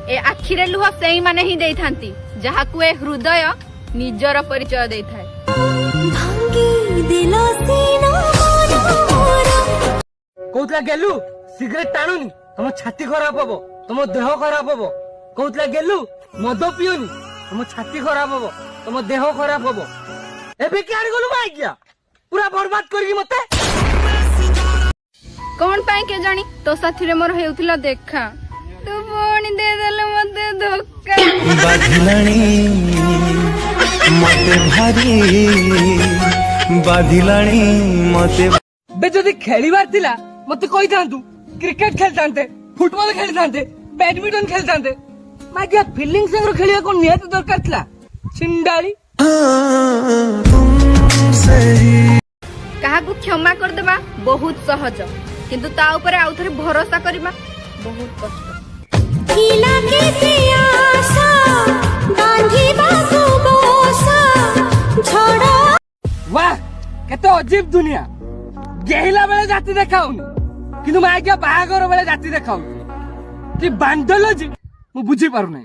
ए आखिरे लुह सेई माने ही देई थांती जहाकु ए हृदय निजर परिचय देई थाए। कोतला गेलु सिगरेट टाणुनी तुम छाती खराब हबो तुम देह खराब हबो। कोतला गेलु मद पियोनी तुम छाती खराब हबो तुम देह खराब हबो। एबे क्या गलु माई गया पूरा बर्बाद करगी मते। कौन पाए के जानी तो साथी रे मोर हेउथिला देखा तू फोन दे देले मते धोखा। बाधिलाणी मते भारी बाधिलाणी मते बे जदी खेलीबार थिला मते कहि थांतु क्रिकेट खेलतांते फुटबॉल खेलतांते बैडमिंटन खेलतांते मागिया फीलिंग संग खेलिया कोन नियत दरकार थिला छिंडाली। काहाकू क्षमा कर देबा बहुत सहज किंतु ता ऊपर आउ थरे भरोसा करबा बहुत कष्ट। खिला के प्यासा गांधी बाबू बोसा छोड़ो। वाह केते अजीब दुनिया गेहिला बेले जाति देखाउनी किंतु मागिया बाहागर बेले जाति देखाउनी कि बांडोलॉजी मु बुझी पारु नै।